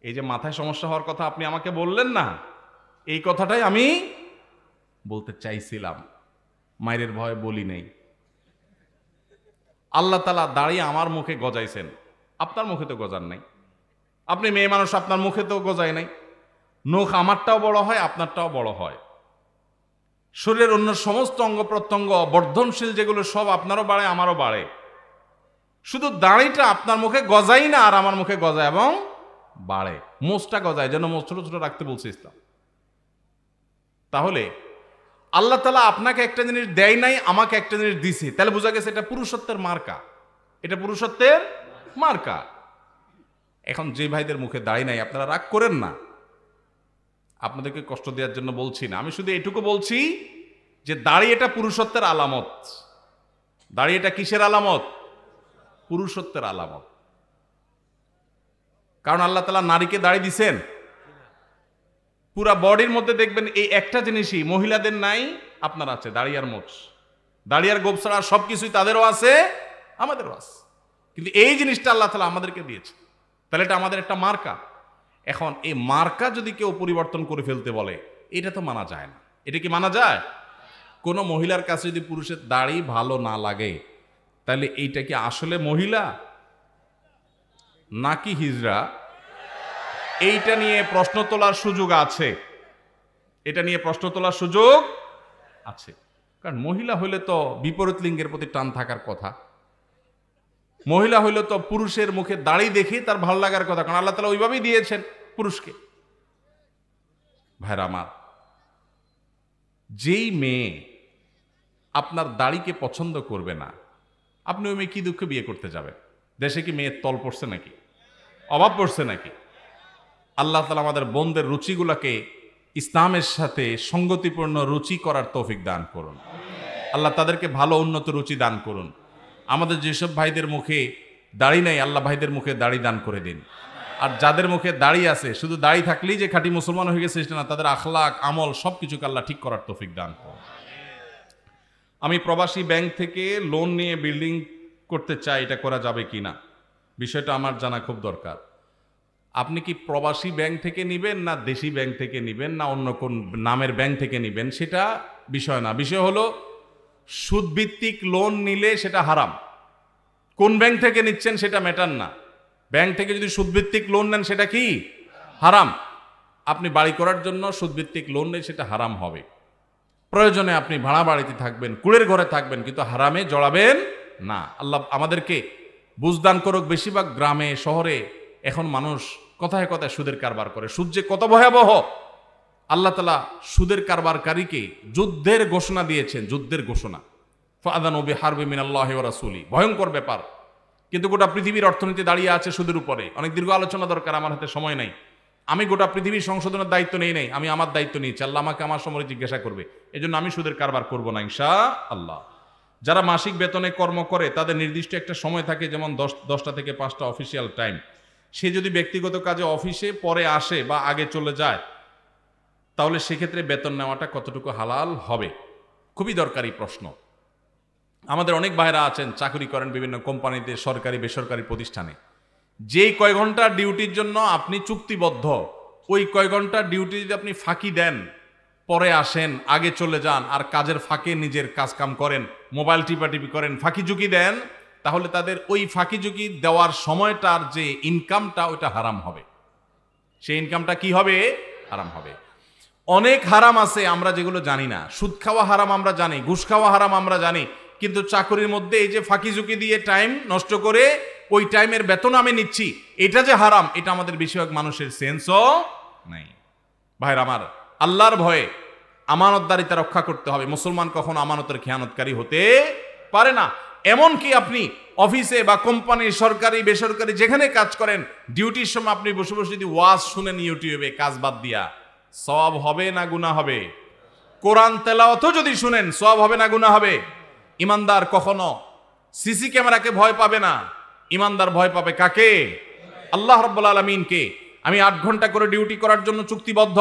এই যে মাথায় সমস্যা হওয়ার কথা আপনি আমাকে বললেন না, এই কথাটাই আমি বলতে চাইছিলাম, মায়ের ভয়ে বলি নেই। আল্লাহ তাআলা দাঁড়িয়ে আমার মুখে গজাইছেন, আপনার মুখে তো গজান নাই। আপনি মেয়ে মানুষ, আপনার মুখে তো গজায় নাই। নখ আমারটাও বড় হয়, আপনারটাও বড় হয়। শরীরের অন্য সমস্ত অঙ্গ প্রত্যঙ্গ বর্ধনশীল যেগুলো সব আপনারও বাড়ে আমারও বাড়ে, শুধু দাড়িটা আপনার মুখে গজাই না আর আমার মুখে গজায় এবং বাড়ে, মোচটা গজায়, যেন মোচ ছোট ছোট রাখতে বলছে ইসলাম। তাহলে আল্লাহ তাআলা আপনাকে একটা জিনিস দেয় নাই, আমাকে একটা জিনিস দিছে, তাহলে বোঝা গেছে এটা পুরুষত্বের মার্কা, এটা পুরুষত্বের মার্কা। এখন যে ভাইদের মুখে দাড়ি নাই আপনারা রাগ করেন না, আপনাদেরকে কষ্ট দেওয়ার জন্য বলছি না, আমি শুধু এটুকু বলছি যে দাড়ি এটা পুরুষত্বের আলামত। দাড়ি এটা কিসের আলামত? পুরুষত্বের আলামত। কারণ আল্লাহ তাআলা নারীকে দাড়ি দিছেন, পুরা বডির মধ্যে দেখবেন এই একটা জিনিসই মহিলাদের নাই, আপনার আছে, দাড়ি আর মোচ। দাড়ি আর গোঁফ ছাড়া সবকিছুই তাদেরও আছে আমাদেরও আছে, কিন্তু এই জিনিসটা আল্লাহ তাআলা আমাদেরকে দিয়েছে, তাহলে এটা আমাদের একটা মার্কা। এখন এই মার্কা যদি কেউ পরিবর্তন করে ফেলতে বলে এটা তো মানা যায় না। এটা কি মানা যায়? কোনো মহিলার কাছে যদি পুরুষের দাড়ি ভালো না লাগে তাহলে এইটা কি আসলে মহিলা নাকি হিজড়া? এইটা নিয়ে প্রশ্ন তোলার সুযোগ আছে, এটা নিয়ে প্রশ্ন তোলার সুযোগ আছে। কারণ মহিলা হইলে তো বিপরীত লিঙ্গের প্রতি টান থাকার কথা, মহিলা হইলে তো পুরুষের মুখে দাড়ি দেখে তার ভালো লাগার কথা, কারণ আল্লাহ তাআলা ওইভাবেই দিয়েছেন পুরুষকে। ভাইরা আমার, যেই মেয়ে আপনার দাড়িকে পছন্দ করবে না, আপনি ওই মেয়ে কি দুঃখে বিয়ে করতে যাবেন? দেশে কি মেয়ের তল পড়ছে নাকি, অভাব পড়ছে নাকি? আল্লাহ তাআলা আমাদের বোনদের রুচিগুলোকে ইসলামের সাথে সঙ্গতিপূর্ণ রুচি করার তৌফিক দান করুন। আল্লাহ তাদেরকে ভালো উন্নত রুচি দান করুন। আমাদের যেসব ভাইদের মুখে দাড়ি নেই, আল্লাহ ভাইদের মুখে দাড়ি দান করে দিন। আর যাদের মুখে দাড়ি আছে, শুধু দাড়ি থাকলেই যে খাঁটি মুসলমান হয়ে গেছে সেটা না, তাদের আখলাক আমল সবকিছুকে আল্লাহ ঠিক করার তৌফিক দান করুন। আমি প্রবাসী ব্যাংক থেকে লোন নিয়ে বিল্ডিং করতে চাই, এটা করা যাবে কিনা, বিষয়টা আমার জানা খুব দরকার। আপনি কি প্রবাসী ব্যাংক থেকে নেবেন, না দেশি ব্যাংক থেকে নেবেন, না অন্য কোন নামের ব্যাংক থেকে নেবেন, সেটা বিষয় না। বিষয় হলো সুদভিত্তিক লোন নিলে সেটা হারাম। কোন ব্যাংক থেকে নিচ্ছেন সেটা ম্যাটার না। ব্যাংক থেকে যদি সুদভিত্তিক লোন নেন সেটা কি হারাম। আপনি বাড়ি করার জন্য সুদভিত্তিক লোন নেন, সেটা হারাম হবে। প্রয়োজনে আপনি ভাড়া বাড়িতে থাকবেন, কুড়ের ঘরে থাকবেন, কিন্তু হারামে জড়াবেন না। আল্লাহ আমাদেরকে বুঝদান করুক। বেশিরভাগ গ্রামে শহরে এখন মানুষ কথায় কথায় সুদের কারবার করে। সুদ যে কত ভয়াবহ, আল্লাহ তাআলা সুদের কারবারকারীকে যুদ্ধের ঘোষণা দিয়েছেন, যুদ্ধের ঘোষণা। ফাআযানু বিহারবি মিনাল্লাহি ওয়া রাসূলি, ভয়ঙ্কর ব্যাপার। কিন্তু গোটা পৃথিবীর অর্থনীতি দাঁড়িয়ে আছে সুদের উপরে। অনেক দীর্ঘ আলোচনা দরকার, আমার হাতে সময় নাই। আমি গোটা পৃথিবীর সংশোধনের দায়িত্ব নেই নাই, আমি আমার দায়িত্ব নিয়েছি। আল্লাহ আমাকে আমার সময় জিজ্ঞাসা করবে, এজন্য আমি সুদের কারবার করব না ইনশাআল্লাহ। যারা মাসিক বেতনে কর্ম করে তাদের নির্দিষ্ট একটা সময় থাকে, যেমন 10টা থেকে 5টা অফিসিয়াল টাইম। সে যদি ব্যক্তিগত কাজে অফিসে পরে আসে বা আগে চলে যায়, তাহলে সেক্ষেত্রে বেতন নেওয়াটা কতটুকু হালাল হবে? খুবই দরকারি প্রশ্ন। আমাদের অনেক ভাইরা আছেন, চাকরি করেন বিভিন্ন কোম্পানিতে, সরকারি বেসরকারি প্রতিষ্ঠানে। যেই কয় ঘন্টা ডিউটির জন্য আপনি চুক্তিবদ্ধ, ওই কয় ঘন্টা ডিউটি যদি আপনি ফাঁকি দেন, পরে আসেন, আগে চলে যান, আর কাজের ফাঁকে নিজের কাজ কাম করেন, মোবাইল টিপাটিপি করেন, ফাঁকি ঝুঁকি দেন, তাহলে তাদের ওই ফাঁকি ঝুঁকি দেওয়ার সময়টার যে ইনকামটা, ওইটা হারাম হবে। সেই ইনকামটা কি হবে? হারাম হবে। অনেক হারাম আছে আমরা যেগুলো জানি না। সুদ খাওয়া হারাম আমরা জানি, ঘুষ খাওয়া হারাম আমরা জানি, কিন্তু চাকরির মধ্যে এই যে ফাঁকি ঝুঁকি দিয়ে টাইম নষ্ট করে ওই টাইমের বেতন আমি নিচ্ছি, এটা যে হারাম, এটা আমাদের বেশিরভাগ মানুষের সেন্সও নাই। ভাইরা আমার, আল্লাহর ভয়ে আমানতদারিতা রক্ষা করতে হবে। মুসলমান কখনো আমানতের খেয়ানতকারী হতে পারে না। এমনকি আপনি অফিসে বা কোম্পানি, সরকারি বেসরকারি যেখানে কাজ করেন, ডিউটির সময় আপনি বসে বসে যদি ওয়াজ শুনেন ইউটিউবে কাজ বাদ দিয়া, সওয়াব হবে না গুনাহ হবে? কোরআন তেলাওয়াতও যদি শুনেন, সওয়াব হবে না গুনাহ হবে? ইমানদার কখনো সিসি ক্যামেরাকে ভয় পাবে না। ইমানদার ভয় পাবে কাকে? আল্লাহ রাব্বুল আলামিনকে। আমি 8 ঘন্টা করে ডিউটি করার জন্য চুক্তিবদ্ধ,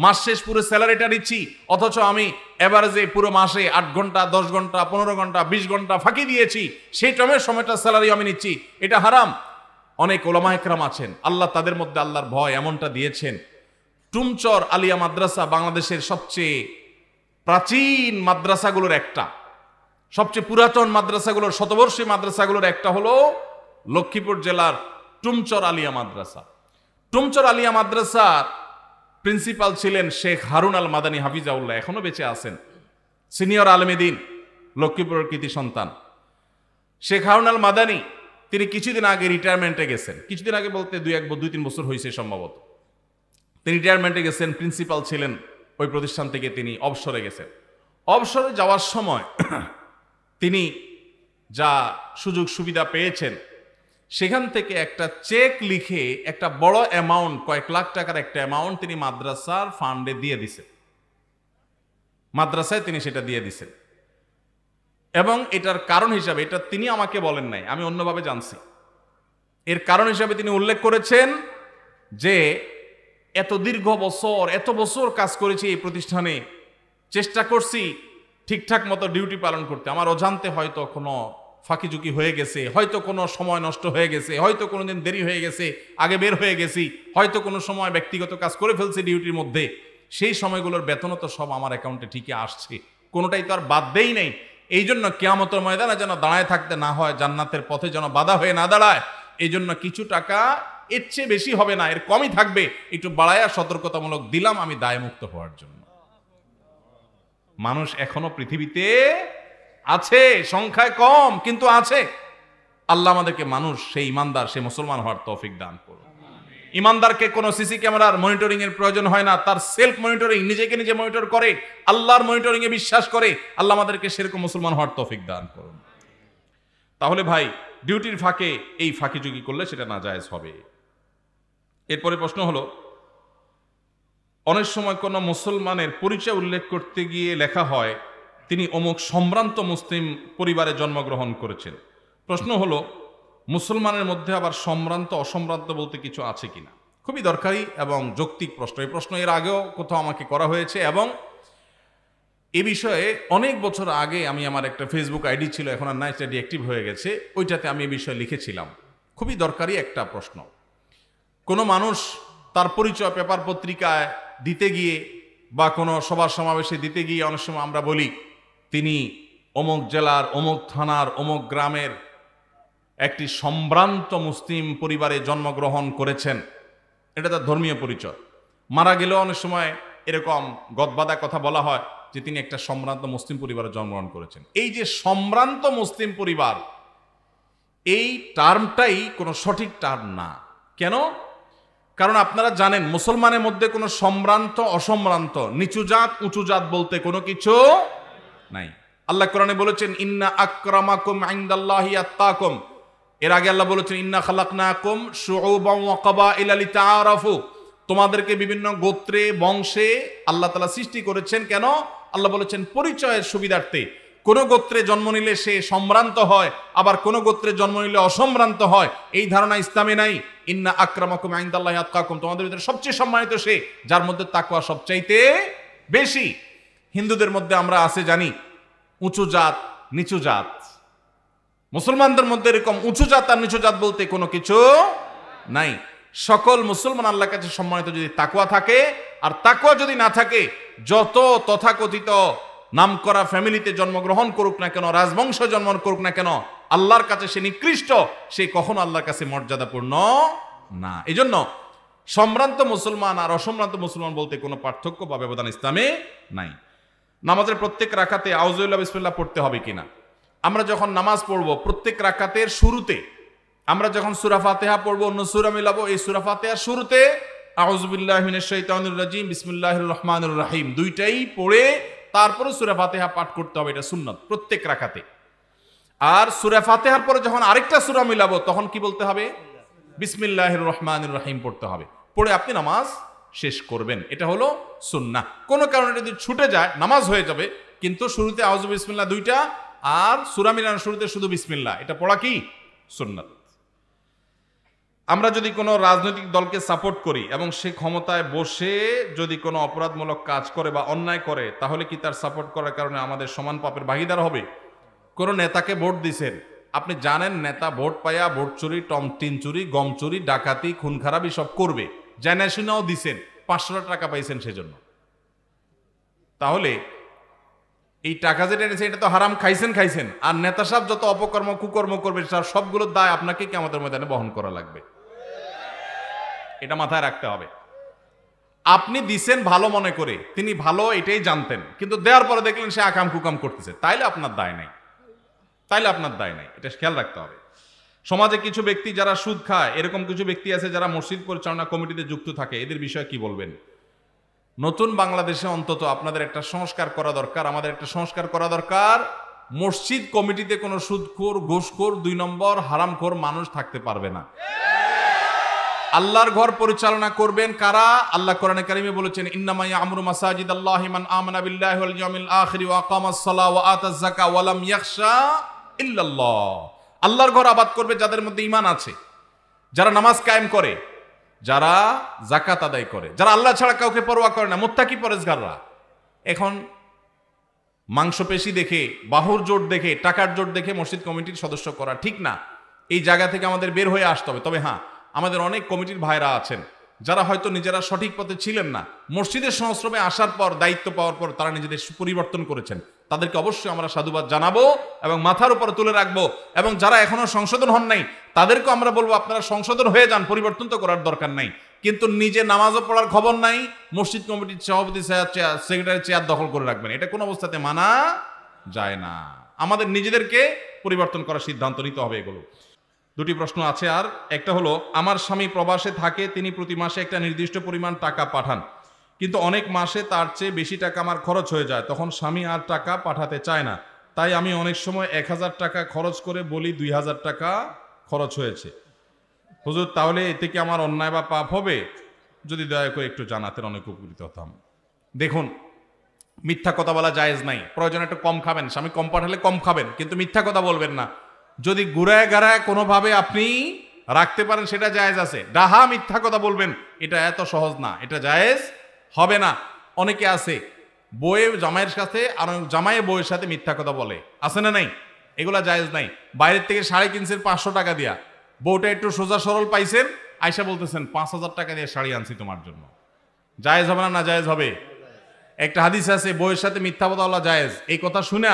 মাস শেষ পুরো স্যালারিটা নিচ্ছি, অথচ আমি এভারেজে পুরো মাসে 8 ঘন্টা, 10 ঘন্টা, 15 ঘন্টা, 20 ঘন্টা ফাঁকি দিয়েছি, সেই টাইমের সময়টা স্যালারি আমি নিচ্ছি, এটা হারাম। অনেক ওলামা একরাম আছেন, আল্লাহ তাদের মধ্যে আল্লাহর ভয় এমনটা দিয়েছেন। টুমচর আলিয়া মাদ্রাসা বাংলাদেশের সবচেয়ে প্রাচীন মাদ্রাসাগুলোর একটা, সবচেয়ে পুরাতন মাদ্রাসাগুলোর, শতবর্ষী মাদ্রাসাগুলোর একটা হলো লক্ষ্মীপুর জেলার টুমচর আলিয়া মাদ্রাসা। টুমচর আলিয়া মাদ্রাসার প্রিন্সিপাল ছিলেন শেখ হারুন আল মাদানী হাফিজাউল্লাহ, এখনো বেঁচে আছেন, সিনিয়র আলেমে দ্বীন, লক্ষ্মীপুরের কৃতি সন্তান। শেখ হারুন আল মাদানী তিনি কিছুদিন আগে রিটায়ারমেন্টে গেছেন। কিছুদিন আগে বলতে 2-3 বছর হয়েছে সম্ভবত। তিনি রিটায়ারমেন্টে গেছেন, প্রিন্সিপাল ছিলেন ওই প্রতিষ্ঠান থেকে, তিনি অবসরে গেছেন। অবসরে যাওয়ার সময় তিনি যা সুযোগ সুবিধা পেয়েছেন, সেখান থেকে একটা চেক লিখে একটা বড় অ্যামাউন্ট, কয়েক লাখ টাকার একটা অ্যামাউন্ট তিনি মাদ্রাসার ফান্ডে দিয়ে দিছেন। মাদ্রাসায় তিনি সেটা দিয়ে দিছেন, এবং এটার কারণ হিসাবে, এটা তিনি আমাকে বলেন নাই, আমি অন্যভাবে জানছি, এর কারণ হিসাবে তিনি উল্লেখ করেছেন যে এত বছর কাজ করেছি এই প্রতিষ্ঠানে, চেষ্টা করছি ঠিকঠাক মতো ডিউটি পালন করতে, আমার অজান্তে হয়তো কোনো ফাঁকি ঝুঁকি হয়ে গেছে, হয়তো কোনো সময় নষ্ট হয়ে গেছে, হয়তো কোনো দিন দেরি হয়ে গেছে, আগে বের হয়ে গেছি, হয়তো কোনো সময় ব্যক্তিগত কাজ করে ফেলছি ডিউটির মধ্যে, সেই সময়গুলোর বেতনও তো সব আমার অ্যাকাউন্টে ঠিকই আসছে, কোনোটাই তো আর বাদ দেই নাই। এই জন্য কিয়ামতের ময়দানে যেন দাঁড়ায় থাকতে না হয়, জান্নাতের পথে যেন বাধা হয়ে না দাঁড়ায়, এই জন্য কিছু টাকা এর চেয়ে বেশি হবে না, এর কমই থাকবে, একটু বাড়ায়া সতর্কতামূলক দিলাম আমি দায়মুক্ত হওয়ার জন্য। মানুষ এখনো পৃথিবীতে আছে, সংখ্যায় কম কিন্তু আছে। আল্লাহ আমাদেরকে মানুষ, সেই ইমানদার, সেই মুসলমান হওয়ার তৌফিক দান করুন। ইমানদারকে কোনো সিসি ক্যামেরার মনিটরিং এর প্রয়োজন হয় না, তার সেলফ মনিটরিং, নিজেকে নিজে মনিটর করে, আল্লাহর মনিটরিং এ বিশ্বাস করে। আল্লাহ আমাদেরকে সেরকম মুসলমান হওয়ার তৌফিক দান করুন। তাহলে ভাই, ডিউটির ফাঁকে এই ফাঁকি ঝুঁকি করলে সেটা নাজায়েজ হবে। এরপরে প্রশ্ন হলো, অনেক সময় কোনো মুসলমানের পরিচয় উল্লেখ করতে গিয়ে লেখা হয় তিনি অমুক সম্ভ্রান্ত মুসলিম পরিবারে জন্মগ্রহণ করেছেন। প্রশ্ন হলো, মুসলমানের মধ্যে আবার সম্ভ্রান্ত অসম্ভ্রান্ত বলতে কিছু আছে কিনা, খুবই দরকারি এবং যৌক্তিক প্রশ্ন। এই প্রশ্ন এর আগেও কোথাও আমাকে করা হয়েছে এবং এ বিষয়ে অনেক বছর আগে আমি আমার একটা ফেসবুক আইডি ছিল, এখন আর নাই, সেটা ডিঅ্যাক্টিভ হয়ে গেছে, ওইটাতে আমি এই বিষয়ে লিখেছিলাম। খুবই দরকারি একটা প্রশ্ন। কোনো মানুষ তার পরিচয় পেপার পত্রিকায় দিতে গিয়ে বা কোনো সভা সমাবেশে দিতে গিয়ে অনেক সময় আমরা বলি তিনি অমুক জেলার অমুক থানার অমুক গ্রামের একটি সম্ভ্রান্ত মুসলিম পরিবারে জন্মগ্রহণ করেছেন, এটা তার ধর্মীয় পরিচয়। মারা গেলেও অনেক সময় এরকম গদবাদা কথা বলা হয় যে তিনি একটা সম্ভ্রান্ত মুসলিম পরিবারে জন্মগ্রহণ করেছেন। এই যে সম্ভ্রান্ত মুসলিম পরিবার, এই টার্মটাই কোনো সঠিক টার্ম না। কেন? কারণ আপনারা জানেন মুসলমানের মধ্যে কোনো সম্ভ্রান্ত অসম্ভ্রান্ত, নিচু জাত উঁচু জাত বলতে কোনো কিছু নাই। আল্লাহ কোরআনে বলেছেন ইন্না আকরামাকুম ইনদাল্লাহি আত্তাকুম। এর আগে আল্লাহ বলেছেন ইন্না খালাকনাকুম শুউবান ওয়া ক্বাবাইলা লিতাআরাফু। তোমাদেরকে বিভিন্ন গোত্রে বংশে আল্লাহ তাআলা সৃষ্টি করেছেন। কেন? আল্লাহ বলেছেন পরিচয়ের সুবিধার্থে। কোন গোত্রে জন্ম নিলে সে সম্ভ্রান্ত হয়, আবার কোন গোত্রে জন্ম নিলে অসম্ভ্রান্ত হয়, এই ধারণা ইসলামে নাই। ইন্না আকরামাকুম ইনদাল্লাহি আতকাকুম, তোমাদের ভিতরে সবচেয়ে সম্মানিত সে যার মধ্যে তাকওয়া সবচাইতে বেশি। হিন্দুদের মধ্যে আমরা আছে জানি উঁচু জাত নিচু জাত, মুসলমানদের মধ্যে এরকম উঁচু জাত আর নিচু জাত বলতে কোনো কিছু নাই। সকল মুসলমান আল্লাহর কাছে সম্মানিত যদি তাকওয়া থাকে, আর তাকওয়া যদি না থাকে, যত তথাকথিত নামকরা ফ্যামিলিতে জন্মগ্রহণ করুক না কেন, রাজবংশ জন্ম করুক না কেন, আল্লাহর কাছে সে নিকৃষ্ট, সে কখনো আল্লাহর কাছে মর্যাদাপূর্ণ না। এই জন্য সম্ভ্রান্ত মুসলমান আর অসম্ভ্রান্ত মুসলমান বলতে কোনো পার্থক্য বা ব্যবধান ইসলামে নাই। নামাজের প্রত্যেক রাকাতে আউযুবিল্লাহ বিসমিল্লাহ পড়তে হবে কিনা? আমরা যখন নামাজ পড়ব প্রত্যেক রাকাতের শুরুতে, আমরা যখন সূরা ফাতিহা পড়ব, অন্য সূরা মিলাবো, এই সূরা ফাতিহার শুরুতে আউযুবিল্লাহি মিনাশ শাইতানির রাজিম বিসমিল্লাহির রহমানির রহিম দুইটাই পড়ে তারপরে সূরা ফাতিহা পাঠ করতে হবে। এটা সুন্নাত প্রত্যেক রাকাতে। আর সূরা ফাতিহার পরে যখন আরেকটা সূরা মিলাবো তখন কি বলতে হবে? বিসমিল্লাহির রহমানির রহিম পড়তে হবে। পড়ে আপনি নামাজ শেষ করবেন। এটা হলো সুন্নাহ। কোনো কারণে যদি ছুটে যায় নামাজ হয়ে যাবে, কিন্তু শুরুতে আউযু বিসমিল্লাহ দুইটা আর সূরা মিলানোর শুরুতে শুধু বিসমিল্লাহ, এটা পড়া কি সুন্নাত। আমরা যদি কোনো রাজনৈতিক দলকে সাপোর্ট করি এবং সে ক্ষমতায় বসে যদি কোনো অপরাধমূলক কাজ করে বা অন্যায় করে, তাহলে কি তার সাপোর্ট করার কারণে আমাদের সমান পাপের ভাগিদার হবে? কোনো নেতাকে ভোট দিছেন, আপনি জানেন নেতা ভোট পাইয়া ভোট চুরি, টিন চুরি, গম চুরি, ডাকাতি, খুন খারাপি সব করবে, জানা শুনেও দিছেন, 500 টাকা পাইছেন সেজন্য, তাহলে এই টাকা যেটা এনেছে এটা তো হারাম খাইছেন। আর নেতা সাহেব যত অপকর্ম কুকর্ম করবে সবগুলোর দায় আপনাকে কিয়ামতের ময়দানে বহন করা লাগবে। এটা মাথায় রাখতে হবে। আপনি দিছেন ভালো মনে করে, তিনি ভালো এটাই জানতেন, কিন্তু দেওয়ার পরে দেখলেন সে আকাম কুকাম করতেছে, তাইলে আপনার দায় নাই, এটা খেয়াল রাখতে হবে। সমাজে কিছু ব্যক্তি যারা সুদ খায়, এরকম কিছু ব্যক্তি আছে যারা মসজিদ পরিচালনা কমিটিতে যুক্ত থাকে, এদের বিষয়ে কি বলবেন? নতুন বাংলাদেশে অন্তত আপনাদের একটা সংস্কার করা দরকার, আমাদের একটা সংস্কার করা দরকার। মসজিদ কমিটিতে কোনো সুদখোর, ঘুষখোর, 2 নম্বর হারামখোর মানুষ থাকতে পারবে না। আল্লাহর ঘর পরিচালনা করবেন কারা? আল্লাহ কোরআনে কারিমে বলেছেন ইন্নামা ইয়ামুরু মাসাজিদাল্লাহি মান আমানা বিল্লাহি ওয়াল ইয়াউমিল আখির ওয়া আকামাস সালাহ ওয়া আতাজ যাকাত ওয়া লাম ইয়াখশা ইল্লাল্লাহ। আল্লাহর ঘর আবাদ করবে যাদের মধ্যে ঈমান আছে, যারা নামাজ কায়েম করে, যারা যাকাত আদায় করে, যারা আল্লাহ ছাড়া কাউকে পরোয়া করে না, মুত্তাকি পরেজগাররা। এখন মাংসপেশি দেখে, বাহুর জোট দেখে, টাকার জোট দেখে মসজিদ কমিটির সদস্য করা ঠিক না। এই জায়গা থেকে আমাদের বের হয়ে আসতে হবে। তবে হ্যাঁ, আমাদের অনেক কমিটির ভাইরা আছেন যারা হয়তো নিজেরা সঠিক পথে ছিলেন না, মসজিদের সংস্রবে আসার পর, দায়িত্ব পাওয়ার পর তারা নিজেদের পরিবর্তন করেছেন, তাদেরকে অবশ্যই আমরা সাধুবাদ জানাবো এবং মাথার উপরে তুলে রাখবো। এবং যারা এখনো সংশোধন হন নাই তাদেরকেও আমরা বলবো আপনারা সংশোধন হয়ে যান, পরিবর্তন তো করার দরকার নাই। কিন্তু নিজে নামাজও পড়ার খবর নাই, মসজিদ কমিটির সভাপতি সেক্রেটারি চেয়ার দখল করে রাখবেন, এটা কোনো অবস্থাতে মানা যায় না। আমাদের নিজেদেরকে পরিবর্তন করার সিদ্ধান্ত নিতে হবে। এগুলো দুটি প্রশ্ন আছে। আর একটা হলো, আমার স্বামী প্রবাসে থাকে, তিনি প্রতি মাসে একটা নির্দিষ্ট পরিমাণ টাকা পাঠান, কিন্তু অনেক মাসে তার চেয়ে বেশি টাকা আমার খরচ হয়ে যায়, তখন স্বামী আর টাকা পাঠাতে চায় না, তাই আমি অনেক সময় 1000 টাকা খরচ করে বলি 2000 টাকা খরচ হয়েছে। হুজুর, তাহলে এতে কি আমার অন্যায় বা পাপ হবে? যদি দয়া করে একটু জানাতেন অনেক উপকৃত হতাম। দেখুন, মিথ্যা কথা বলা জায়েজ নাই। প্রয়োজনে একটু কম খাবেন, স্বামী কম পাঠালে কম খাবেন, কিন্তু মিথ্যা কথা বলবেন না। যদি ঘুরায় গাড়ায় কোনোভাবে আপনি রাখতে পারেন সেটা জায়েজ আছে। ডাহা মিথ্যা কথা বলবেন এটা এত সহজ না, এটা জায়েজ হবে না। অনেকে আছে বউয়ে জামাইয়ের সাথে আর জামাইয়ে বউয়ের সাথে মিথ্যা কথা বলে, আছে না নাই? এগুলা জায়েজ নাই। বাইরের থেকে শাড়ি কিনছেন 500 টাকা দিয়া, বউটা একটু সোজা সরল পাইছেন, আয়সা বলতেছেন 5,000 টাকা দিয়ে শাড়ি আনছি তোমার জন্য। জায়েজ হবে না? না জায়েজ হবে? একটা হাদিস আছে বউয়ের সাথে মিথ্যা কথা বলা জায়েজ। এই কথা শুনা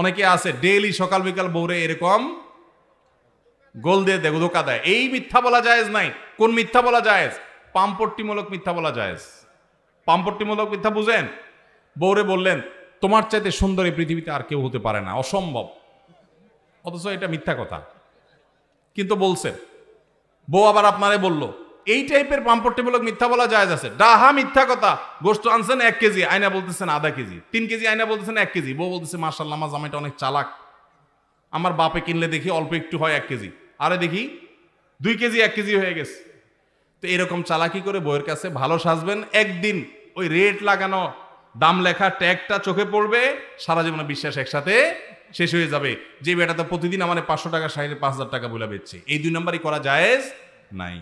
অনেকে আছে ডেইলি সকাল বিকাল বউরে এরকম গোল দিয়ে ধোকা দেয়। এই মিথ্যা বলা জায়েজ নাই। কোন মিথ্যা বলা জায়েজ? পামপট্টিমূলক মিথ্যা বলা জায়েজ। পামপট্টিমূলক মিথ্যা বুঝেন? বউরে বললেন তোমার চাইতে সুন্দরী পৃথিবীতে আর কেউ হতে পারে না, অসম্ভব, অথচ এটা মিথ্যা কথা কিন্তু বলছেন। বউ আবার আপনারে বলল। এই টাইপের পামপট্টিমূলক মিথ্যা বলা জায়েজ আছে। ডাহা মিথ্যা কথা, গোশত আনছেন 1 কেজি, আয়না বলতেছেন আধা কেজি, 3 কেজি আয়না বলতেছেন 1 কেজি, বউ বলতেছে মাশাআল্লাহ আমার জামাইটা অনেক চালাক, আমার বাপে কিনলে দেখি অল্প একটু হয় 1 কেজি, আরে দেখি 2 কেজি 1 কেজি হয়ে গেছে। তো এরকম চালাকি করে বউয়ের কাছে ভালো সাজবেন, একদিন ওই রেট লাগানো দাম লেখা ট্যাগটা চোখে পড়বে, সারা জীবনে বিশ্বাস একসাথে শেষ হয়ে যাবে যে বেটা তো প্রতিদিন আমার 500 টাকা শাড়িতে 5,000 টাকা বলে বেচছে। এই 2 নম্বরই করা জায়েজ নাই।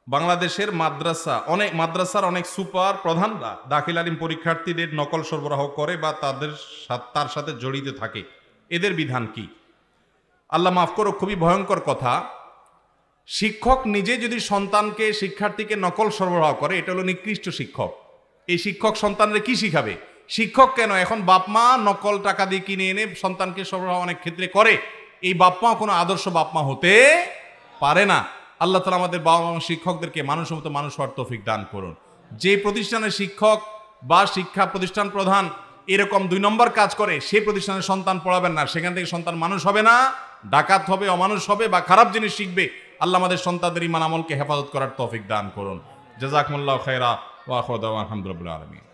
বাংলাদেশের মাদ্রাসার অনেক সুপার প্রধানরা দাখিল আলিম পরীক্ষার্থীদের নকল সরবরাহ করে বা তার সাথে জড়িত থাকে, এদের বিধান কি? আল্লাহ মাফ করো, খুবই ভয়ঙ্কর কথা। শিক্ষক নিজে যদি সন্তানকে শিক্ষার্থীকে নকল সরবরাহ করে, এটা হলো নিকৃষ্ট শিক্ষক। এই শিক্ষক সন্তানরে কি শিখাবে? শিক্ষক কেন, এখন বাপমা নকল টাকা দিয়ে কিনে এনে সন্তানকে সরবরাহ অনেক ক্ষেত্রে করে। এই বাপমা কোনো আদর্শ বাপমা হতে পারে না। আল্লাহ তাআলা আমাদের বাবা মা শিক্ষকদেরকে মানুষের মতো মানুষ হওয়ার তৌফিক দান করুন। যে প্রতিষ্ঠানের শিক্ষক বা শিক্ষা প্রতিষ্ঠান প্রধান এরকম 2 নম্বর কাজ করে, সেই প্রতিষ্ঠানের সন্তান পড়াবেন না। সেখান থেকে সন্তান মানুষ হবে না, ডাকাত হবে, অমানুষ হবে বা খারাপ জিনিস শিখবে। আল্লাহ আমাদের সন্তানদের ঈমান আমলকে হেফাজত করার তৌফিক দান করুন। জাযাকুমুল্লাহু খায়রা ওয়া আখিরু দাওয়ানা আলহামদুলিল্লাহি রাব্বিল আলামিন।